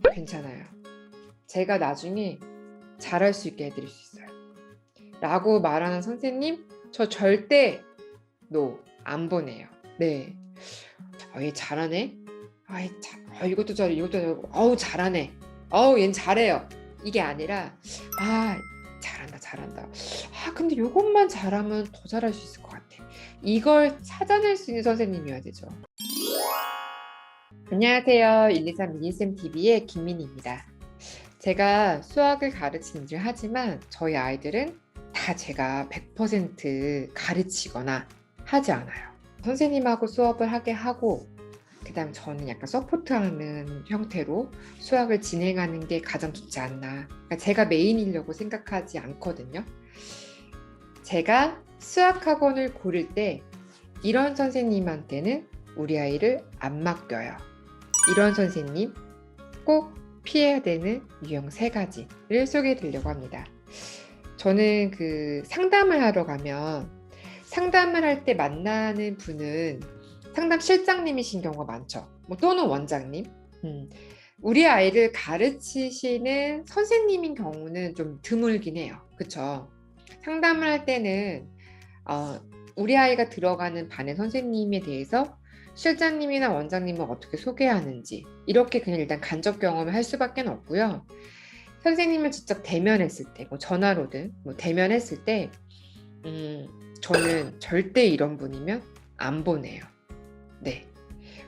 괜찮아요. 제가 나중에 잘할 수 있게 해드릴 수 있어요. 라고 말하는 선생님, 저 절대 노, 안 보내요. 네. 얘 잘하네? 이것도 잘해, 이것도 잘해. 잘하네. 얜 잘해요. 이게 아니라, 잘한다, 잘한다. 근데 이것만 잘하면 더 잘할 수 있을 것 같아. 이걸 찾아낼 수 있는 선생님이어야 되죠. 안녕하세요. 123 미니쌤 TV의 김민희입니다. 제가 수학을 가르치는 일 하지만 저희 아이들은 다 제가 100% 가르치거나 하지 않아요. 선생님하고 수업을 하게 하고 그다음 저는 약간 서포트하는 형태로 수학을 진행하는 게 가장 좋지 않나. 그러니까 제가 메인이려고 생각하지 않거든요. 제가 수학학원을 고를 때 이런 선생님한테는 우리 아이를 안 맡겨요. 이런 선생님 꼭 피해야 되는 유형 3가지를 소개해 드리려고 합니다. 저는 상담을 하러 가면 상담을 할 때 만나는 분은 상담 실장님이신 경우가 많죠. 또는 원장님. 우리 아이를 가르치시는 선생님인 경우는 좀 드물긴 해요. 그쵸? 상담을 할 때는 우리 아이가 들어가는 반의 선생님에 대해서 실장님이나 원장님은 어떻게 소개하는지 이렇게 그냥 일단 간접 경험을 할 수밖에 없고요. 선생님을 직접 대면했을 때, 전화로든 대면했을 때 저는 절대 이런 분이면 안 보내요. 네.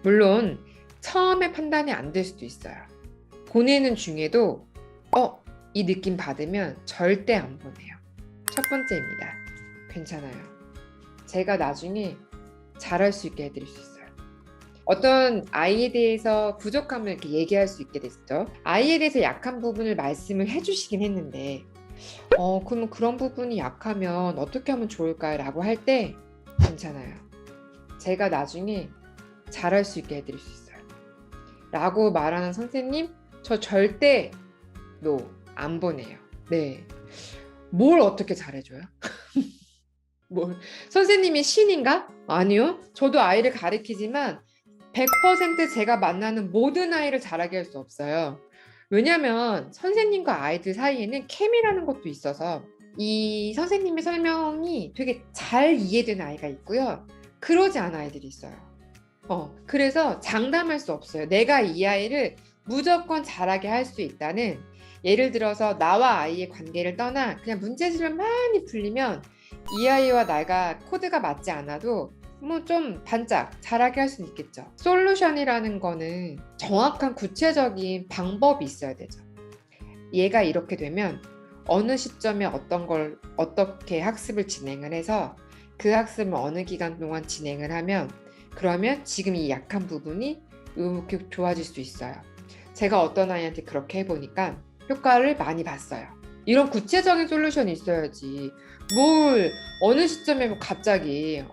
물론 처음에 판단이 안 될 수도 있어요. 보내는 중에도 이 느낌 받으면 절대 안 보내요. 첫 번째입니다. 괜찮아요. 제가 나중에 잘할 수 있게 해드릴 수 있어요. 어떤 아이에 대해서 부족함을 이렇게 얘기할 수 있게 됐죠. 아이에 대해서 약한 부분을 말씀을 해주시긴 했는데 그럼 그런 부분이 약하면 어떻게 하면 좋을까요? 할 때 괜찮아요. 제가 나중에 잘할 수 있게 해드릴 수 있어요. 라고 말하는 선생님, 저 절대 노, 안 보내요. 네. 뭘 어떻게 잘해줘요? 선생님이 신인가? 아니요. 저도 아이를 가르치지만 100% 제가 만나는 모든 아이를 잘하게 할 수 없어요. 왜냐면 선생님과 아이들 사이에는 케미라는 것도 있어서 이 선생님의 설명이 되게 잘 이해되는 아이가 있고요. 그러지 않은 아이들이 있어요. 그래서 장담할 수 없어요. 내가 이 아이를 무조건 잘하게 할 수 있다는, 예를 들어서 나와 아이의 관계를 떠나 그냥 문제집을 많이 풀리면 이 아이와 내가 코드가 맞지 않아도 좀 반짝 잘하게 할 수는 있겠죠. 솔루션이라는 거는 정확한 구체적인 방법이 있어야 되죠. 얘가 이렇게 되면 어느 시점에 어떤 걸 어떻게 학습을 진행을 해서 그 학습을 어느 기간 동안 진행을 하면 그러면 지금 이 약한 부분이 이렇게 좋아질 수 있어요. 제가 어떤 아이한테 그렇게 해보니까 효과를 많이 봤어요. 이런 구체적인 솔루션이 있어야지. 어느 시점에 갑자기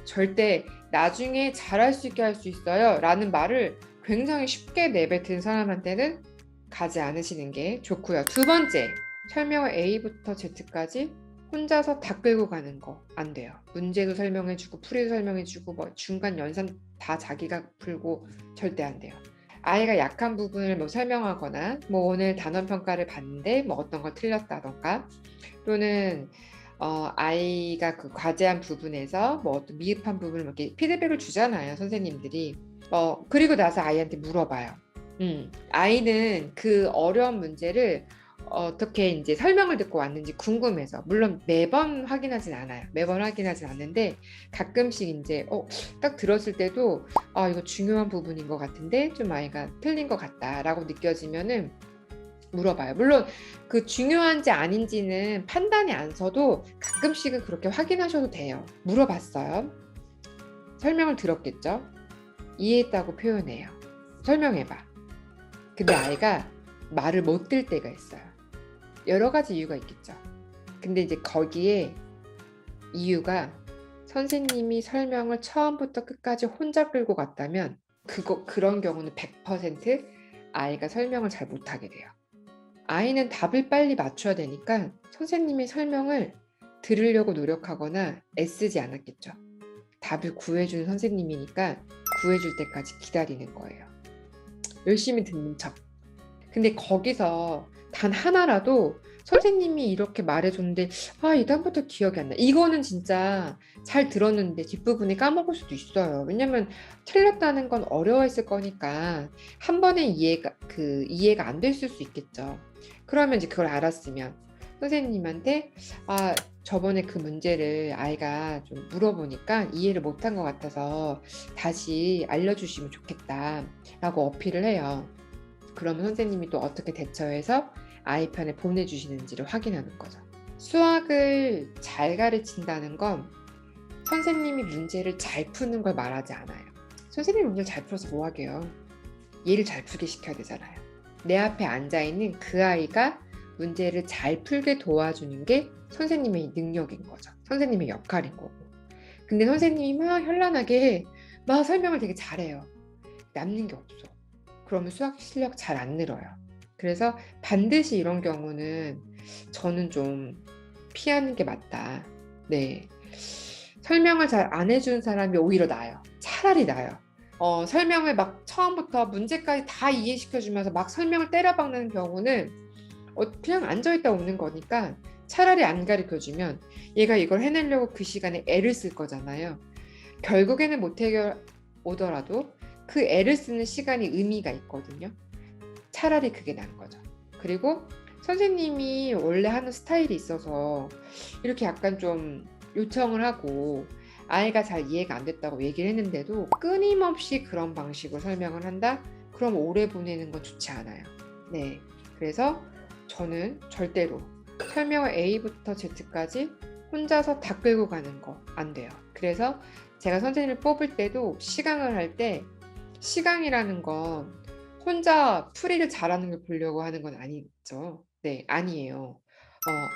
절대 나중에 잘할 수 있게 할 수 있어요 라는 말을 굉장히 쉽게 내뱉은 사람한테는 가지 않으시는 게 좋고요. 두 번째, 설명을 A부터 Z까지 혼자서 다 끌고 가는 거 안 돼요. 문제도 설명해주고 풀이도 설명해주고 중간 연산 다 자기가 풀고 절대 안 돼요. 아이가 약한 부분을 설명하거나 오늘 단원 평가를 봤는데 어떤 걸 틀렸다던가 또는 아이가 그 과제한 부분에서 어떤 미흡한 부분을 이렇게 피드백을 주잖아요, 선생님들이. 그리고 나서 아이한테 물어봐요. 아이는 그 어려운 문제를 어떻게 이제 설명을 듣고 왔는지 궁금해서, 물론 매번 확인하진 않아요. 매번 확인하진 않는데 가끔씩 이제 딱 들었을 때도 이거 중요한 부분인 것 같은데 좀 아이가 틀린 것 같다라고 느껴지면은 물어봐요. 물론 그 중요한지 아닌지는 판단이 안 서도 가끔씩은 그렇게 확인하셔도 돼요. 물어봤어요. 설명을 들었겠죠? 이해했다고 표현해요. 설명해봐. 근데 아이가 말을 못 들 때가 있어요. 여러 가지 이유가 있겠죠. 근데 이제 거기에 이유가 선생님이 설명을 처음부터 끝까지 혼자 끌고 갔다면 그런 경우는 100% 아이가 설명을 잘 못하게 돼요. 아이는 답을 빨리 맞춰야 되니까 선생님의 설명을 들으려고 노력하거나 애쓰지 않았겠죠. 답을 구해주는 선생님이니까 구해줄 때까지 기다리는 거예요. 열심히 듣는 척. 근데 거기서 단 하나라도 선생님이 이렇게 말해줬는데 이 다음부터 기억이 안 나. 이거는 진짜 잘 들었는데 뒷부분에 까먹을 수도 있어요. 왜냐면 틀렸다는 건 어려워했을 거니까 한 번에 이해가 안 됐을 수 있겠죠. 그러면 이제 그걸 알았으면 선생님한테 저번에 그 문제를 아이가 좀 물어보니까 이해를 못한 것 같아서 다시 알려주시면 좋겠다라고 어필을 해요. 그러면 선생님이 또 어떻게 대처해서 아이 편에 보내주시는지를 확인하는 거죠. 수학을 잘 가르친다는 건 선생님이 문제를 잘 푸는 걸 말하지 않아요. 선생님이 문제를 잘 풀어서 뭐 하게요? 얘를 잘 풀게 시켜야 되잖아요. 내 앞에 앉아있는 그 아이가 문제를 잘 풀게 도와주는 게 선생님의 능력인 거죠. 선생님의 역할인 거고. 근데 선생님이 막 현란하게 막 설명을 되게 잘해요. 남는 게 없어. 그러면 수학 실력 잘 안 늘어요. 그래서 반드시 이런 경우는 저는 좀 피하는 게 맞다. 네. 설명을 잘 안 해주는 사람이 오히려 나아요. 차라리 나아요. 설명을 막 처음부터 문제까지 다 이해시켜주면서 막 설명을 때려박는 경우는 그냥 앉아있다 오는 거니까 차라리 안 가르쳐주면 얘가 이걸 해내려고 그 시간에 애를 쓸 거잖아요. 결국에는 못 해결 오더라도 그 애를 쓰는 시간이 의미가 있거든요. 차라리 그게 나은 거죠. 그리고 선생님이 원래 하는 스타일이 있어서 이렇게 약간 좀 요청을 하고 아이가 잘 이해가 안 됐다고 얘기를 했는데도 끊임없이 그런 방식으로 설명을 한다? 그럼 오래 보내는 건 좋지 않아요. 네. 그래서 저는 절대로 설명을 A부터 Z까지 혼자서 다 끌고 가는 거 안 돼요. 그래서 제가 선생님을 뽑을 때도 시강을 할 때 시강이라는 건 혼자 풀이를 잘하는 걸 보려고 하는 건 아니죠. 네, 아니에요.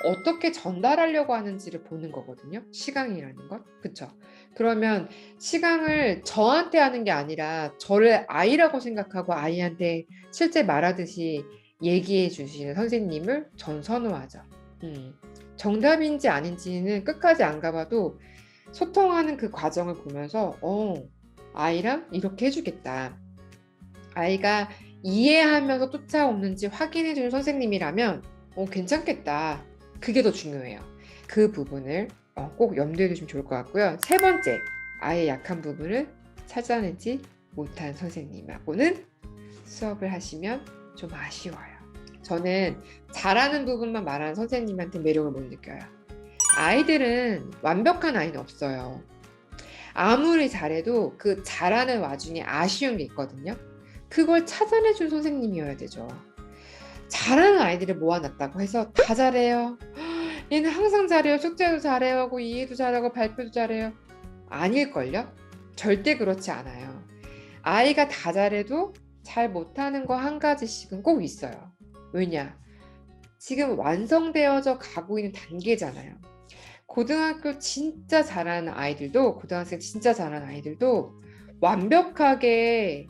어떻게 전달하려고 하는지를 보는 거거든요. 시강이라는 건. 그쵸? 그러면 시강을 저한테 하는 게 아니라 저를 아이라고 생각하고 아이한테 실제 말하듯이 얘기해 주시는 선생님을 전 선호하죠. 정답인지 아닌지는 끝까지 안 가봐도 소통하는 그 과정을 보면서 아이랑 이렇게 해주겠다. 아이가 이해하면서 쫓아오는지 확인해주는 선생님이라면 괜찮겠다. 그게 더 중요해요. 그 부분을 꼭 염두에 두시면 좋을 것 같고요. 세 번째, 아이의 약한 부분을 찾아내지 못한 선생님하고는 수업을 하시면 좀 아쉬워요. 저는 잘하는 부분만 말하는 선생님한테 매력을 못 느껴요. 아이들은 완벽한 아이는 없어요. 아무리 잘해도 그 잘하는 와중에 아쉬운 게 있거든요. 그걸 찾아내준 선생님이어야 되죠. 잘하는 아이들을 모아놨다고 해서 다 잘해요. 얘는 항상 잘해요. 숙제도 잘해요. 하고 이해도 잘하고 발표도 잘해요. 아닐걸요? 절대 그렇지 않아요. 아이가 다 잘해도 잘 못하는 거 한 가지씩은 꼭 있어요. 왜냐? 지금 완성되어져 가고 있는 단계잖아요. 고등학교 진짜 잘하는 아이들도, 고등학생 진짜 잘하는 아이들도 완벽하게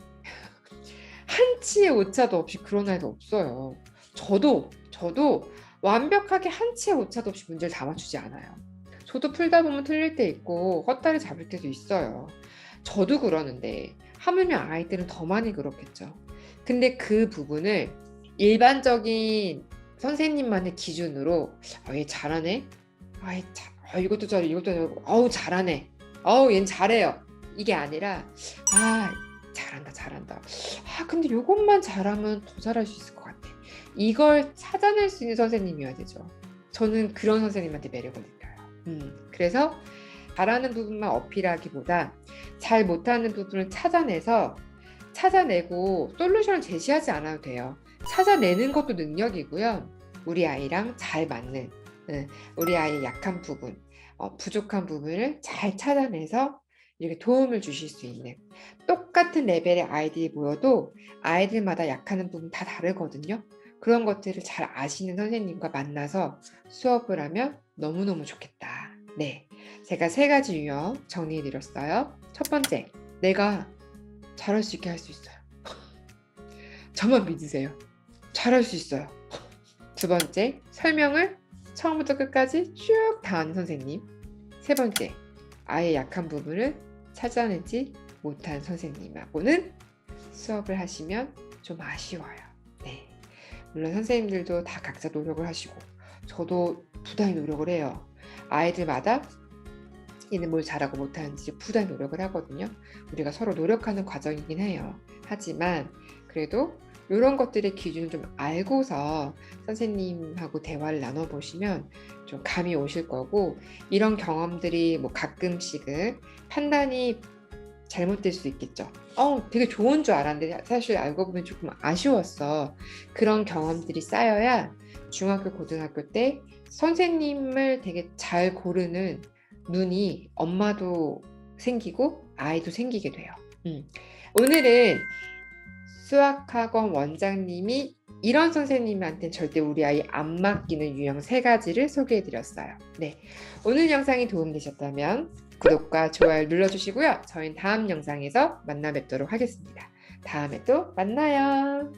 한 치의 오차도 없이 그런 아이도 없어요. 저도 완벽하게 한 치의 오차도 없이 문제를 다 맞추지 않아요. 저도 풀다 보면 틀릴 때 있고 헛다리 잡을 때도 있어요. 저도 그러는데 하물며 아이들은 더 많이 그렇겠죠. 근데 그 부분을 일반적인 선생님만의 기준으로 얘 잘하네? 이것도 잘해, 이것도 잘해, 잘하네, 얜 잘해요, 이게 아니라 잘한다. 근데 이것만 잘하면 더 잘할 수 있을 것 같아. 이걸 찾아낼 수 있는 선생님이어야 되죠. 저는 그런 선생님한테 매력을 느껴요. 그래서 잘하는 부분만 어필하기보다 잘 못하는 부분을 찾아내고 솔루션을 제시하지 않아도 돼요. 찾아내는 것도 능력이고요. 우리 아이랑 잘 맞는, 우리 아이의 약한 부분, 부족한 부분을 잘 찾아내서 이렇게 도움을 주실 수 있는, 똑같은 레벨의 아이들이 모여도 아이들마다 약하는 부분 다 다르거든요. 그런 것들을 잘 아시는 선생님과 만나서 수업을 하면 너무너무 좋겠다. 네, 제가 3가지 유형 정리해 드렸어요. 첫 번째, 내가 잘할 수 있게 할 수 있어요. 저만 믿으세요. 잘할 수 있어요. 두 번째, 설명을 처음부터 끝까지 쭉 다 하는 선생님. 세 번째, 아이의 약한 부분을 찾아내지 못한 선생님하고는 수업을 하시면 좀 아쉬워요. 네. 물론 선생님들도 다 각자 노력을 하시고 저도 부단히 노력을 해요. 아이들마다 얘는 뭘 잘하고 못하는지 부단히 노력을 하거든요. 우리가 서로 노력하는 과정이긴 해요. 하지만 그래도 이런 것들의 기준을 좀 알고서 선생님하고 대화를 나눠보시면 좀 감이 오실 거고, 이런 경험들이 뭐 가끔씩은 판단이 잘못될 수 있겠죠. 되게 좋은 줄 알았는데 사실 알고 보면 조금 아쉬웠어. 그런 경험들이 쌓여야 중학교, 고등학교 때 선생님을 되게 잘 고르는 눈이 엄마도 생기고 아이도 생기게 돼요. 오늘은 수학학원 원장님이 이런 선생님한테 절대 우리 아이 안 맡기는 유형 3가지를 소개해 드렸어요. 네, 오늘 영상이 도움되셨다면 구독과 좋아요 눌러주시고요. 저희는 다음 영상에서 만나 뵙도록 하겠습니다. 다음에 또 만나요.